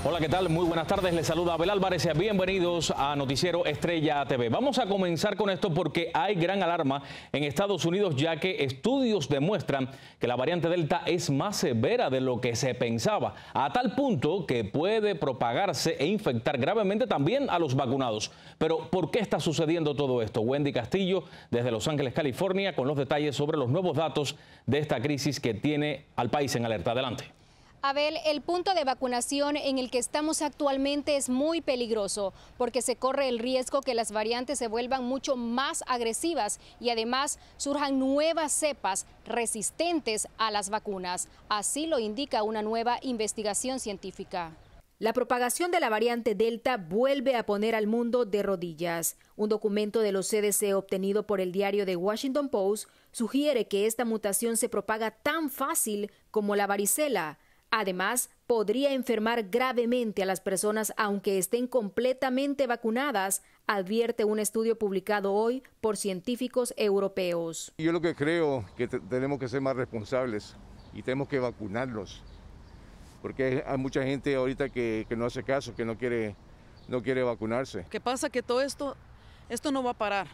Hola, ¿qué tal? Muy buenas tardes. Les saluda Abel Álvarez. Bienvenidos a Noticiero Estrella TV. Vamos a comenzar con esto porque hay gran alarma en Estados Unidos, ya que estudios demuestran que la variante Delta es más severa de lo que se pensaba, a tal punto que puede propagarse e infectar gravemente también a los vacunados. Pero, ¿por qué está sucediendo todo esto? Wendy Castillo, desde Los Ángeles, California, con los detalles sobre los nuevos datos de esta crisis que tiene al país en alerta. Adelante. Abel, el punto de vacunación en el que estamos actualmente es muy peligroso porque se corre el riesgo que las variantes se vuelvan mucho más agresivas y además surjan nuevas cepas resistentes a las vacunas. Así lo indica una nueva investigación científica. La propagación de la variante Delta vuelve a poner al mundo de rodillas. Un documento de los CDC obtenido por el diario The Washington Post sugiere que esta mutación se propaga tan fácil como la varicela. Además, podría enfermar gravemente a las personas aunque estén completamente vacunadas, advierte un estudio publicado hoy por científicos europeos. Yo lo que creo que tenemos que ser más responsables y tenemos que vacunarlos, porque hay mucha gente ahorita que no hace caso, que no quiere vacunarse. ¿Qué pasa? Que todo esto no va a parar.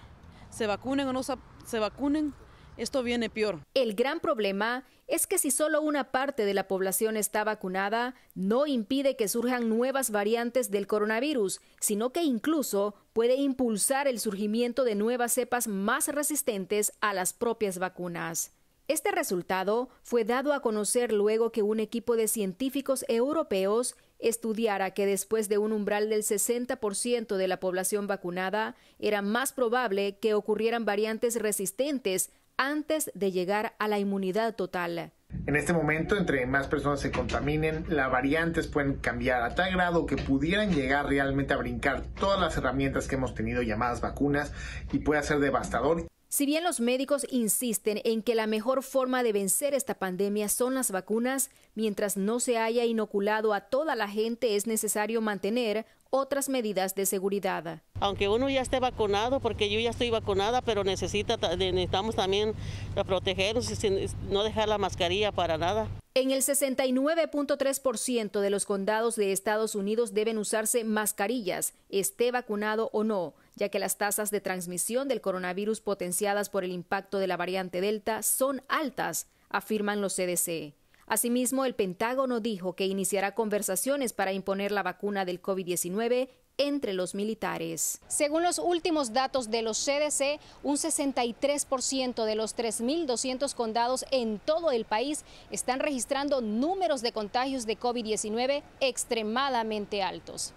Se vacunen o no se vacunen, esto viene peor. El gran problema es que si solo una parte de la población está vacunada, no impide que surjan nuevas variantes del coronavirus, sino que incluso puede impulsar el surgimiento de nuevas cepas más resistentes a las propias vacunas. Este resultado fue dado a conocer luego que un equipo de científicos europeos estudiara que después de un umbral del 60% de la población vacunada, era más probable que ocurrieran variantes resistentes antes de llegar a la inmunidad total. En este momento, entre más personas se contaminen, las variantes pueden cambiar a tal grado que pudieran llegar realmente a brincar todas las herramientas que hemos tenido llamadas vacunas y puede ser devastador. Si bien los médicos insisten en que la mejor forma de vencer esta pandemia son las vacunas, mientras no se haya inoculado a toda la gente es necesario mantener otras medidas de seguridad. Aunque uno ya esté vacunado, porque yo ya estoy vacunada, pero necesitamos también protegernos y no dejar la mascarilla para nada. En el 69.3% de los condados de Estados Unidos deben usarse mascarillas, esté vacunado o no, ya que las tasas de transmisión del coronavirus potenciadas por el impacto de la variante Delta son altas, afirman los CDC. Asimismo, el Pentágono dijo que iniciará conversaciones para imponer la vacuna del COVID-19 entre los militares. Según los últimos datos de los CDC, un 63% de los 3.200 condados en todo el país están registrando números de contagios de COVID-19 extremadamente altos.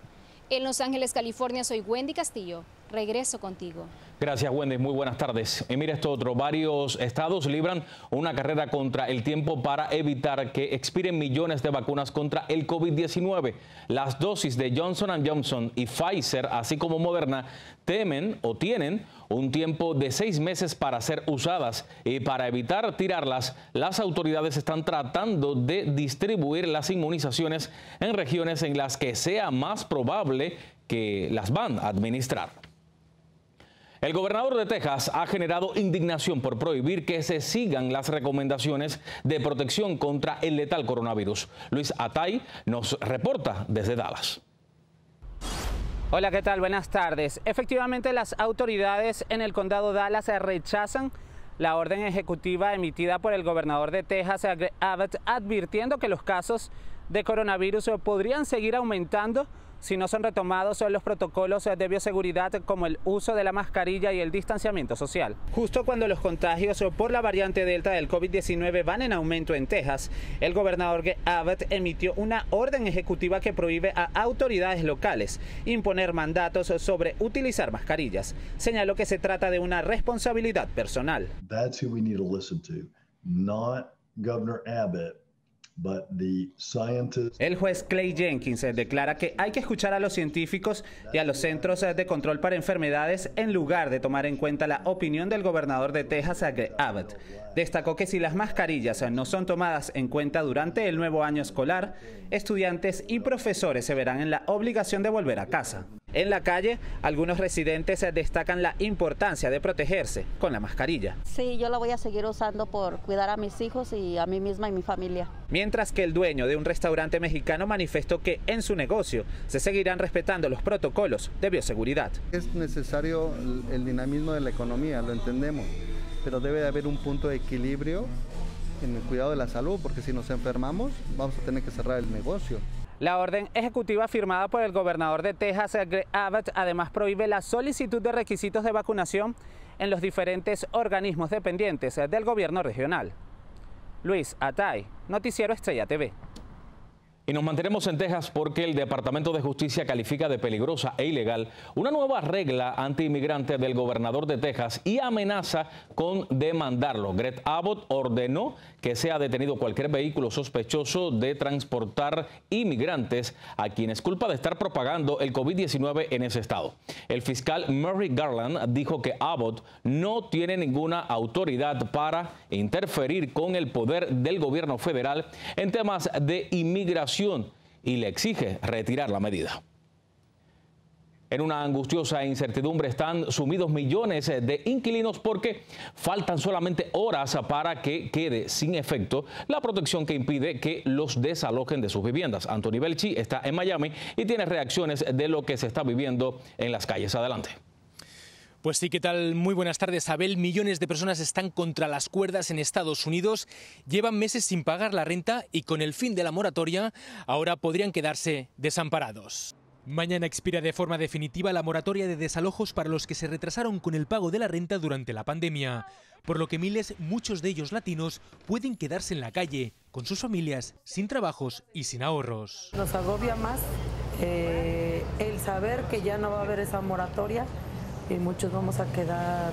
En Los Ángeles, California, soy Wendy Castillo. Regreso contigo. Gracias, Wendy. Muy buenas tardes. Y mira esto otro. Varios estados libran una carrera contra el tiempo para evitar que expiren millones de vacunas contra el COVID-19. Las dosis de Johnson & Johnson y Pfizer, así como Moderna, tienen un tiempo de 6 meses para ser usadas. Y para evitar tirarlas, las autoridades están tratando de distribuir las inmunizaciones en regiones en las que sea más probable que las van a administrar. El gobernador de Texas ha generado indignación por prohibir que se sigan las recomendaciones de protección contra el letal coronavirus. Luis Atay nos reporta desde Dallas. Hola, ¿qué tal? Buenas tardes. Efectivamente, las autoridades en el condado Dallas rechazan la orden ejecutiva emitida por el gobernador de Texas, Greg Abbott, advirtiendo que los casos de coronavirus podrían seguir aumentando si no son retomados los protocolos de bioseguridad como el uso de la mascarilla y el distanciamiento social. Justo cuando los contagios por la variante Delta del COVID-19 van en aumento en Texas, el gobernador Greg Abbott emitió una orden ejecutiva que prohíbe a autoridades locales imponer mandatos sobre utilizar mascarillas. Señaló que se trata de una responsabilidad personal. That's who we need to listen to, not Governor Abbott. El juez Clay Jenkins declara que hay que escuchar a los científicos y a los centros de control para enfermedades en lugar de tomar en cuenta la opinión del gobernador de Texas, Greg Abbott. Destacó que si las mascarillas no son tomadas en cuenta durante el nuevo año escolar, estudiantes y profesores se verán en la obligación de volver a casa. En la calle, algunos residentes destacan la importancia de protegerse con la mascarilla. Sí, yo la voy a seguir usando por cuidar a mis hijos y a mí misma y mi familia. Mientras que el dueño de un restaurante mexicano manifestó que en su negocio se seguirán respetando los protocolos de bioseguridad. Es necesario el dinamismo de la economía, lo entendemos, pero debe de haber un punto de equilibrio en el cuidado de la salud, porque si nos enfermamos vamos a tener que cerrar el negocio. La orden ejecutiva firmada por el gobernador de Texas, Greg Abbott, además prohíbe la solicitud de requisitos de vacunación en los diferentes organismos dependientes del gobierno regional. Luis Atay, Noticiero Estrella TV. Y nos mantenemos en Texas porque el Departamento de Justicia califica de peligrosa e ilegal una nueva regla antiinmigrante del gobernador de Texas y amenaza con demandarlo. Greg Abbott ordenó que sea detenido cualquier vehículo sospechoso de transportar inmigrantes a quienes culpa de estar propagando el COVID-19 en ese estado. El fiscal Merrick Garland dijo que Abbott no tiene ninguna autoridad para interferir con el poder del gobierno federal en temas de inmigración y le exige retirar la medida. En una angustiosa incertidumbre están sumidos millones de inquilinos porque faltan solamente horas para que quede sin efecto la protección que impide que los desalojen de sus viviendas. Anthony Belchi está en Miami y tiene reacciones de lo que se está viviendo en las calles. Adelante. Pues sí, ¿qué tal? Muy buenas tardes, Abel. Millones de personas están contra las cuerdas en Estados Unidos. Llevan meses sin pagar la renta y con el fin de la moratoria ahora podrían quedarse desamparados. Mañana expira de forma definitiva la moratoria de desalojos para los que se retrasaron con el pago de la renta durante la pandemia, por lo que miles, muchos de ellos latinos, pueden quedarse en la calle con sus familias, sin trabajos y sin ahorros. Nos agobia más el saber que ya no va a haber esa moratoria y muchos vamos a quedar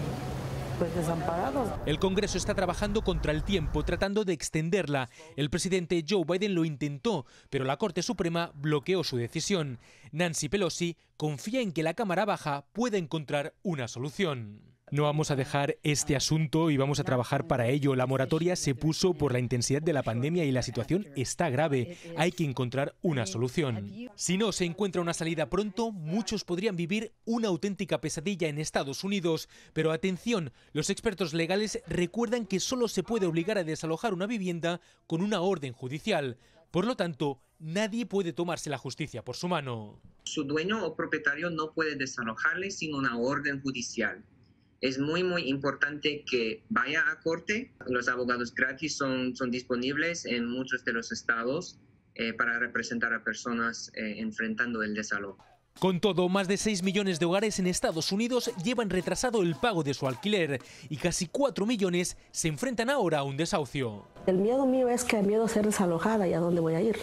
pues desamparados. El Congreso está trabajando contra el tiempo, tratando de extenderla. El presidente Joe Biden lo intentó, pero la Corte Suprema bloqueó su decisión. Nancy Pelosi confía en que la Cámara Baja pueda encontrar una solución. No vamos a dejar este asunto y vamos a trabajar para ello. La moratoria se puso por la intensidad de la pandemia y la situación está grave. Hay que encontrar una solución. Si no se encuentra una salida pronto, muchos podrían vivir una auténtica pesadilla en Estados Unidos. Pero atención, los expertos legales recuerdan que solo se puede obligar a desalojar una vivienda con una orden judicial. Por lo tanto, nadie puede tomarse la justicia por su mano. Su dueño o propietario no puede desalojarle sin una orden judicial. Es muy importante que vaya a corte. Los abogados gratis son disponibles en muchos de los estados para representar a personas enfrentando el desalojo. Con todo, más de 6 millones de hogares en Estados Unidos llevan retrasado el pago de su alquiler y casi 4 millones se enfrentan ahora a un desahucio. El miedo mío es que el miedo a ser desalojada y a dónde voy a ir.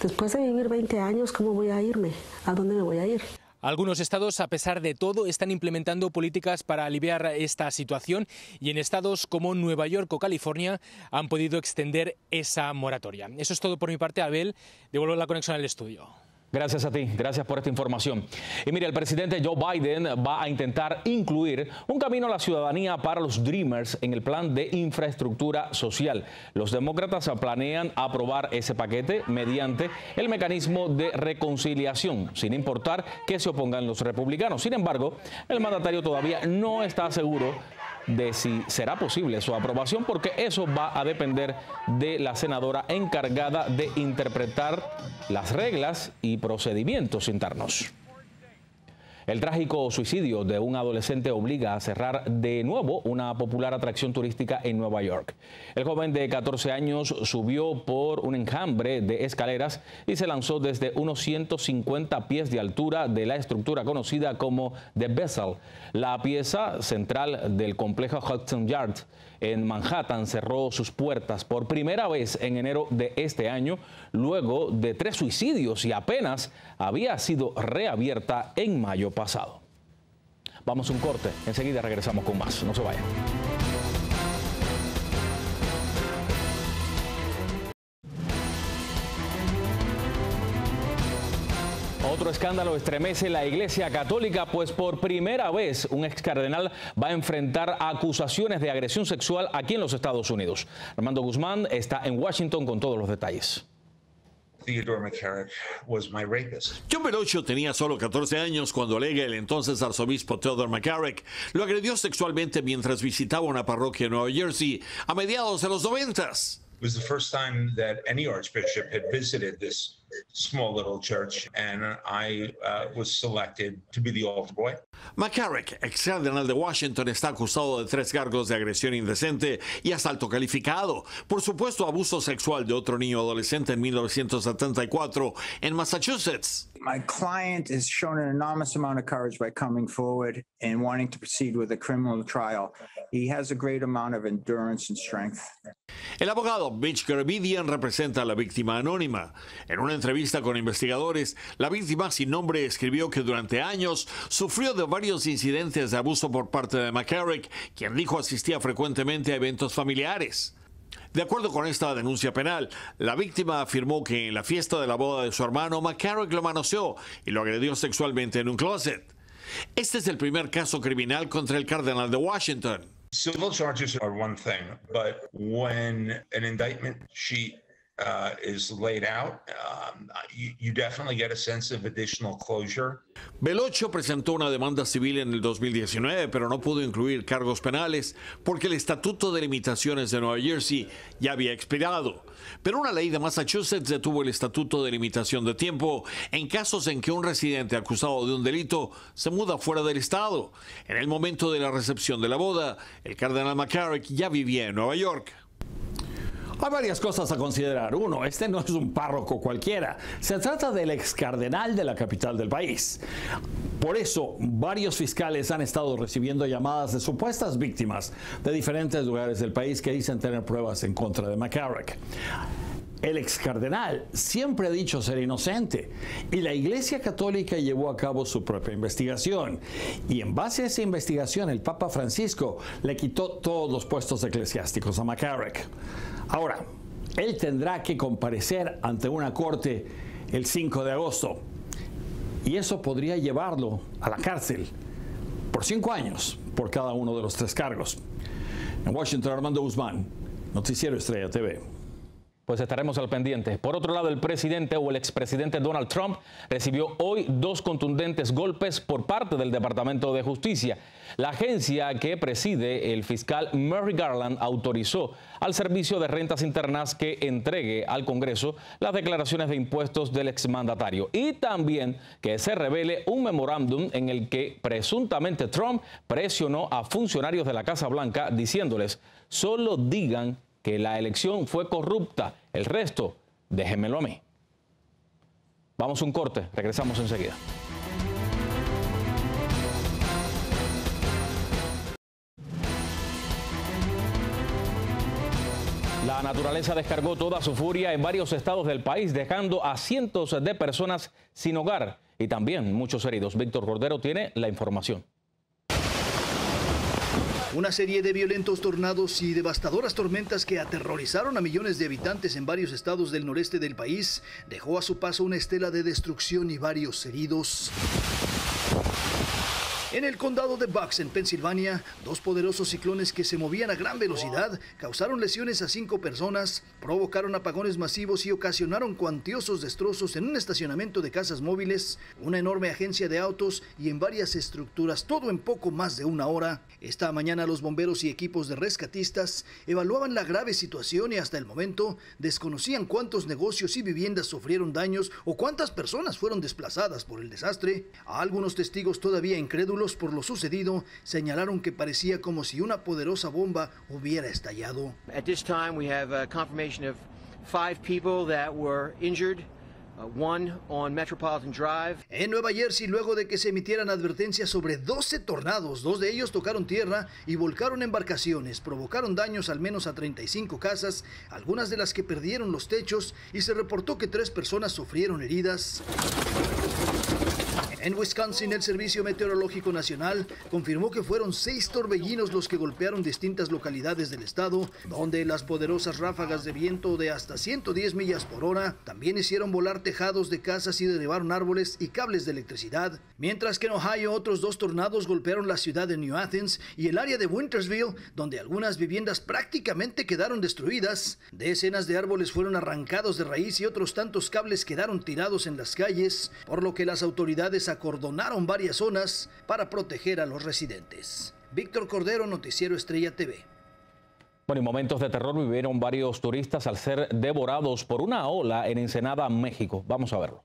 Después de vivir 20 años, ¿cómo voy a irme? ¿A dónde me voy a ir? Algunos estados, a pesar de todo, están implementando políticas para aliviar esta situación y en estados como Nueva York o California han podido extender esa moratoria. Eso es todo por mi parte, Abel. Devuelvo la conexión al estudio. Gracias a ti, gracias por esta información. Y mire, el presidente Joe Biden va a intentar incluir un camino a la ciudadanía para los Dreamers en el plan de infraestructura social. Los demócratas planean aprobar ese paquete mediante el mecanismo de reconciliación, sin importar que se opongan los republicanos. Sin embargo, el mandatario todavía no está seguro de si será posible su aprobación, porque eso va a depender de la senadora encargada de interpretar las reglas y procedimientos internos. El trágico suicidio de un adolescente obliga a cerrar de nuevo una popular atracción turística en Nueva York. El joven de 14 años subió por un enjambre de escaleras y se lanzó desde unos 150 pies de altura de la estructura conocida como The Vessel. La pieza central del complejo Hudson Yards en Manhattan cerró sus puertas por primera vez en enero de este año, luego de 3 suicidios, y apenas había sido reabierta en mayo pasado. Vamos a un corte, enseguida regresamos con más, no se vayan. Otro escándalo estremece la Iglesia Católica, pues por primera vez un ex cardenal va a enfrentar acusaciones de agresión sexual aquí en los Estados Unidos. Armando Guzmán está en Washington con todos los detalles. Theodore McCarrick was my rapist. John Velocio tenía solo 14 años cuando alega el entonces arzobispo Theodore McCarrick lo agredió sexualmente mientras visitaba una parroquia en Nueva Jersey a mediados de los 90s. It was the first time that any archbishop had visited this small little church, and I was selected to be the altar boy. McCarrick, ex cardenal de Washington, está acusado de 3 cargos de agresión indecente y asalto calificado. Por supuesto, abuso sexual de otro niño adolescente en 1974 en Massachusetts. My client has shown an enormous amount of courage by coming forward and wanting to proceed with a criminal trial. He has a great amount of endurance and strength. El abogado Mitch Garabedian representa a la víctima anónima. En una entrevista con investigadores, la víctima sin nombre escribió que durante años sufrió de varios incidentes de abuso por parte de McCarrick, quien dijo asistía frecuentemente a eventos familiares. De acuerdo con esta denuncia penal, la víctima afirmó que en la fiesta de la boda de su hermano, McCarrick lo manoseó y lo agredió sexualmente en un closet. Este es el primer caso criminal contra el cardenal de Washington. Civil charges are one thing, but when an indictment sheet is laid out, you definitely get a sense of additional closure. Velocio presentó una demanda civil en el 2019, pero no pudo incluir cargos penales porque el Estatuto de Limitaciones de Nueva Jersey ya había expirado. Pero una ley de Massachusetts detuvo el Estatuto de Limitación de Tiempo en casos en que un residente acusado de un delito se muda fuera del estado. En el momento de la recepción de la boda, el cardenal McCarrick ya vivía en Nueva York. Hay varias cosas a considerar. Uno, este no es un párroco cualquiera. Se trata del ex cardenal de la capital del país. Por eso, varios fiscales han estado recibiendo llamadas de supuestas víctimas de diferentes lugares del país que dicen tener pruebas en contra de McCarrick. El ex cardenal siempre ha dicho ser inocente y la Iglesia Católica llevó a cabo su propia investigación. Y en base a esa investigación, el Papa Francisco le quitó todos los puestos eclesiásticos a McCarrick. Ahora, él tendrá que comparecer ante una corte el 5 de agosto y eso podría llevarlo a la cárcel por 5 años por cada uno de los 3 cargos. En Washington, Armando Guzmán, Noticiero Estrella TV. Pues estaremos al pendiente. Por otro lado, el presidente o el expresidente Donald Trump recibió hoy 2 contundentes golpes por parte del Departamento de Justicia. La agencia que preside el fiscal Merrick Garland autorizó al Servicio de Rentas Internas que entregue al Congreso las declaraciones de impuestos del exmandatario y también que se revele un memorándum en el que presuntamente Trump presionó a funcionarios de la Casa Blanca diciéndoles solo digan que la elección fue corrupta, el resto déjenmelo a mí. Vamos a un corte, regresamos enseguida. La naturaleza descargó toda su furia en varios estados del país, dejando a cientos de personas sin hogar y también muchos heridos. Víctor Cordero tiene la información. Una serie de violentos tornados y devastadoras tormentas que aterrorizaron a millones de habitantes en varios estados del noreste del país dejó a su paso una estela de destrucción y varios heridos. En el condado de Bucks, en Pensilvania, 2 poderosos ciclones que se movían a gran velocidad causaron lesiones a 5 personas, provocaron apagones masivos y ocasionaron cuantiosos destrozos en un estacionamiento de casas móviles, una enorme agencia de autos y en varias estructuras, todo en poco más de una hora. Esta mañana los bomberos y equipos de rescatistas evaluaban la grave situación y hasta el momento desconocían cuántos negocios y viviendas sufrieron daños o cuántas personas fueron desplazadas por el desastre. A algunos testigos todavía incrédulos por lo sucedido señalaron que parecía como si una poderosa bomba hubiera estallado. At this time we have confirmation of 5 people that were injured. One on Metropolitan Drive. En Nueva Jersey, luego de que se emitieran advertencias sobre 12 tornados, 2 de ellos tocaron tierra y volcaron embarcaciones, provocaron daños al menos a 35 casas, algunas de las que perdieron los techos y se reportó que 3 personas sufrieron heridas. En Wisconsin, el Servicio Meteorológico Nacional confirmó que fueron 6 torbellinos los que golpearon distintas localidades del estado, donde las poderosas ráfagas de viento de hasta 110 millas por hora también hicieron volar tejados de casas y derribaron árboles y cables de electricidad. Mientras que en Ohio, otros 2 tornados golpearon la ciudad de New Athens y el área de Wintersville, donde algunas viviendas prácticamente quedaron destruidas. Decenas de árboles fueron arrancados de raíz y otros tantos cables quedaron tirados en las calles, por lo que las autoridades acordonaron varias zonas para proteger a los residentes. Víctor Cordero, Noticiero Estrella TV. Bueno, y momentos de terror vivieron varios turistas al ser devorados por una ola en Ensenada, México. Vamos a verlo.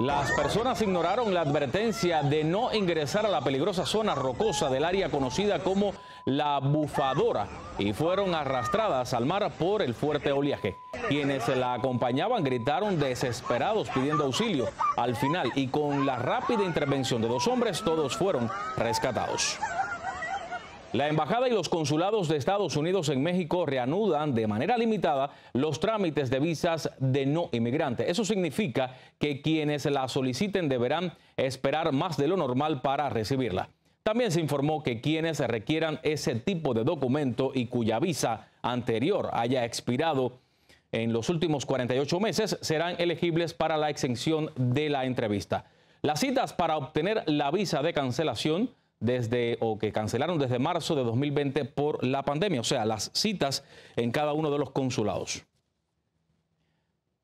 Las personas ignoraron la advertencia de no ingresar a la peligrosa zona rocosa del área conocida como La Bufadora y fueron arrastradas al mar por el fuerte oleaje. Quienes la acompañaban gritaron desesperados pidiendo auxilio. Al final, y con la rápida intervención de 2 hombres, todos fueron rescatados. La Embajada y los consulados de Estados Unidos en México reanudan de manera limitada los trámites de visas de no inmigrante. Eso significa que quienes la soliciten deberán esperar más de lo normal para recibirla. También se informó que quienes requieran ese tipo de documento y cuya visa anterior haya expirado en los últimos 48 meses serán elegibles para la exención de la entrevista. Las citas para obtener la visa de cancelación que cancelaron desde marzo de 2020 por la pandemia, o sea, las citas en cada uno de los consulados.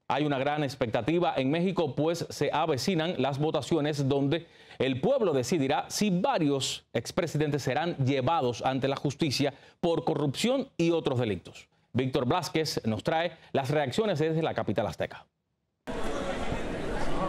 Hay una gran expectativa en México, pues se avecinan las votaciones donde el pueblo decidirá si varios expresidentes serán llevados ante la justicia por corrupción y otros delitos. Víctor Blázquez nos trae las reacciones desde la capital azteca.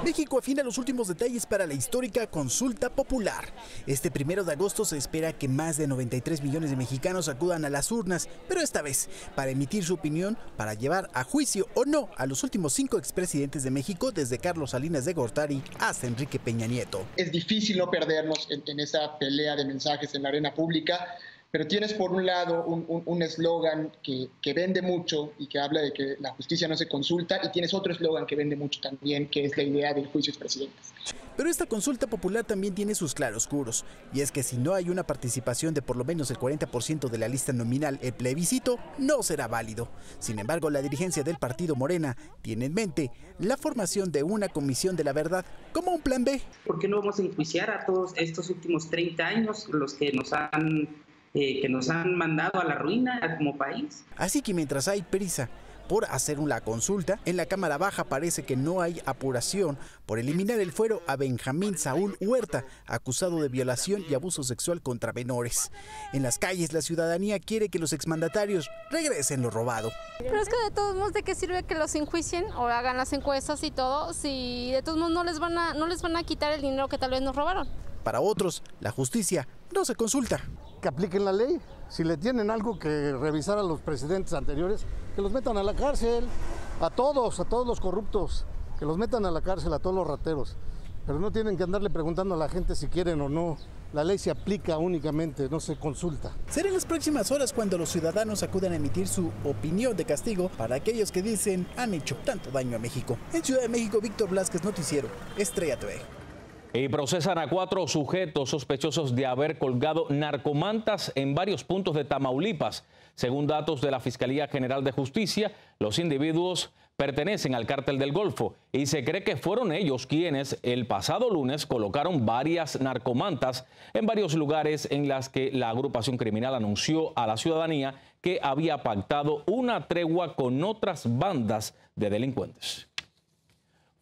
México afina los últimos detalles para la histórica consulta popular. Este 1 de agosto se espera que más de 93 millones de mexicanos acudan a las urnas, pero esta vez para emitir su opinión, para llevar a juicio o no a los últimos 5 expresidentes de México, desde Carlos Salinas de Gortari hasta Enrique Peña Nieto. Es difícil no perdernos en esa pelea de mensajes en la arena pública, pero tienes por un lado un eslogan que vende mucho y que habla de que la justicia no se consulta, y tienes otro eslogan que vende mucho también, que es la idea del juicio de presidentes. Pero esta consulta popular también tiene sus claroscuros, y es que si no hay una participación de por lo menos el 40% de la lista nominal, el plebiscito no será válido. Sin embargo, la dirigencia del partido Morena tiene en mente la formación de una comisión de la verdad como un plan B. ¿Por qué no vamos a enjuiciar a todos estos últimos 30 años, los que nos han mandado a la ruina como país? Así que mientras hay prisa por hacer una consulta, en la Cámara Baja parece que no hay apuración por eliminar el fuero a Benjamín Saúl Huerta, acusado de violación y abuso sexual contra menores. En las calles, la ciudadanía quiere que los exmandatarios regresen lo robado. Pero es que de todos modos, ¿de qué sirve que los enjuicien o hagan las encuestas y todo, si de todos modos no les van a quitar el dinero que tal vez nos robaron? Para otros, la justicia no se consulta. Que apliquen la ley. Si le tienen algo que revisar a los presidentes anteriores, que los metan a la cárcel, a todos los corruptos, que los metan a la cárcel, a todos los rateros. Pero no tienen que andarle preguntando a la gente si quieren o no. La ley se aplica únicamente, no se consulta. Será en las próximas horas cuando los ciudadanos acudan a emitir su opinión de castigo para aquellos que dicen han hecho tanto daño a México. En Ciudad de México, Víctor Blázquez, Noticiero Estrella TV. Y procesan a 4 sujetos sospechosos de haber colgado narcomantas en varios puntos de Tamaulipas. Según datos de la Fiscalía General de Justicia, los individuos pertenecen al Cártel del Golfo y se cree que fueron ellos quienes el pasado lunes colocaron varias narcomantas en varios lugares en las que la agrupación criminal anunció a la ciudadanía que había pactado una tregua con otras bandas de delincuentes.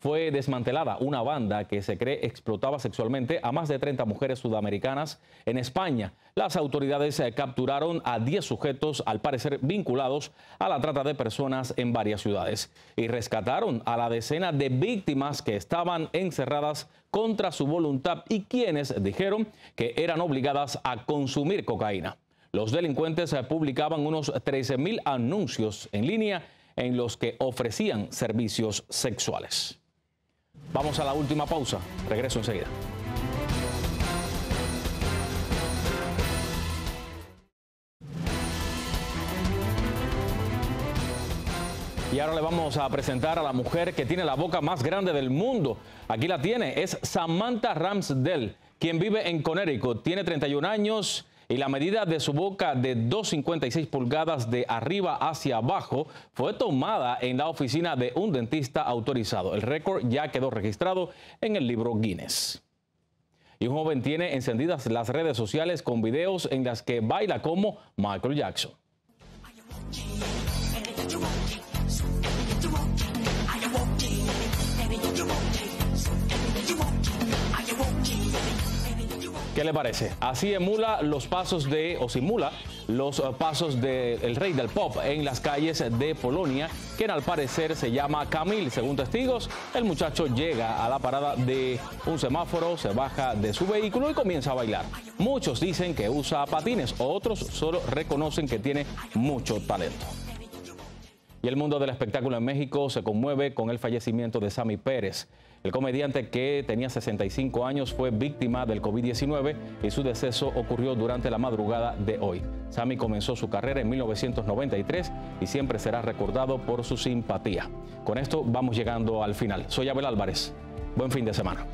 Fue desmantelada una banda que se cree explotaba sexualmente a más de 30 mujeres sudamericanas en España. Las autoridades capturaron a 10 sujetos, al parecer vinculados a la trata de personas en varias ciudades, y rescataron a la decena de víctimas que estaban encerradas contra su voluntad y quienes dijeron que eran obligadas a consumir cocaína. Los delincuentes publicaban unos 13,000 anuncios en línea en los que ofrecían servicios sexuales. Vamos a la última pausa. Regreso enseguida. Y ahora le vamos a presentar a la mujer que tiene la boca más grande del mundo. Aquí la tiene, es Samantha Ramsdell, quien vive en Connecticut. Tiene 31 años y la medida de su boca de 2,56 pulgadas de arriba hacia abajo fue tomada en la oficina de un dentista autorizado. El récord ya quedó registrado en el libro Guinness. Y un joven tiene encendidas las redes sociales con videos en las que baila como Michael Jackson. ¿Qué le parece? Así emula los pasos simula los pasos del rey del pop en las calles de Polonia, quien al parecer se llama Kamil. Según testigos, el muchacho llega a la parada de un semáforo, se baja de su vehículo y comienza a bailar. Muchos dicen que usa patines, otros solo reconocen que tiene mucho talento. Y el mundo del espectáculo en México se conmueve con el fallecimiento de Sammy Pérez. El comediante, que tenía 65 años, fue víctima del COVID-19 y su deceso ocurrió durante la madrugada de hoy. Sammy comenzó su carrera en 1993 y siempre será recordado por su simpatía. Con esto vamos llegando al final. Soy Abel Álvarez. Buen fin de semana.